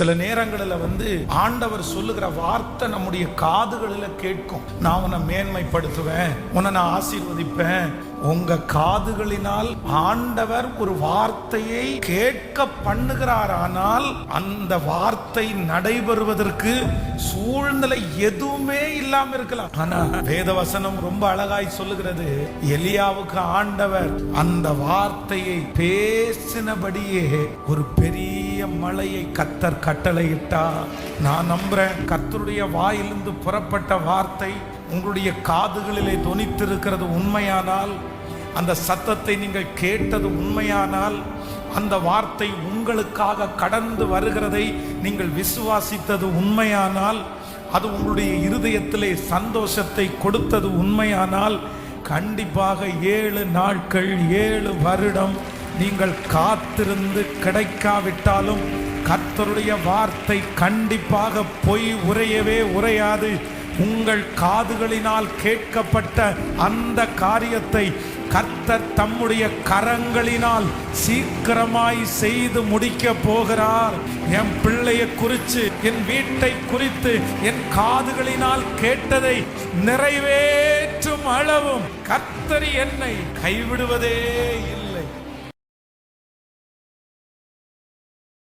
சில நேரங்களில் ஆண்டவர் சொல்லுகிற வார்த்தை நம்முடைய காதுகளில் கேட்கும். நான் உன்னை மேன்மைப்படுத்துவேன், உன்னை நான் ஆசீர்வதிப்பேன். உங்க காதுகளினால் ஆண்டவர் ஒரு வார்த்தையை கேட்க பண்ணுகிறார். ஆனால் அந்த வார்த்தை நடைபெறுவதற்கு சூழ்நிலை எதுவுமே இல்லாம இருக்கலாம். ஆனா வேதவசனம் ரொம்ப அழகாய் சொல்லுகிறது, எலியாவுக்கு ஆண்டவர் அந்த வார்த்தையை பேசினபடியே ஒரு பெரிய மழையை கர்த்தர் கட்டளையிட்டார். நான் நம்புறேன், கர்த்தருடைய வாயிலிருந்து புறப்பட்ட வார்த்தை உங்களுடைய காதுகளிலே தொனித்திருக்கிறது உண்மையானால், அந்த சத்தத்தை நீங்கள் கேட்டது உண்மையானால், அந்த வார்த்தை உங்களுக்காக கடந்து வருகிறதை நீங்கள் விசுவாசித்தது உண்மையானால், அது உங்களுடைய இருதயத்திலே சந்தோஷத்தை கொடுத்தது உண்மையானால், கண்டிப்பாக 7 நாட்கள் 7 வருடம் நீங்கள் காத்திருந்து கிடைக்காவிட்டாலும் கர்த்தருடைய வார்த்தை கண்டிப்பாக பொய் உரையவே உரையாது. உங்கள் காதுகளினால் கேட்கப்பட்ட அந்த காரியத்தை கர்த்தர் தம்முடைய கரங்களினால் சீக்கிரமாய் செய்து முடிக்க போகிறார். என் பிள்ளையை குறித்து, என் வீட்டை குறித்து என் காதுகளினால் கேட்டதை நிறைவேற்றும் அளவும் கர்த்தர் என்னை கைவிடுவதே இல்லை.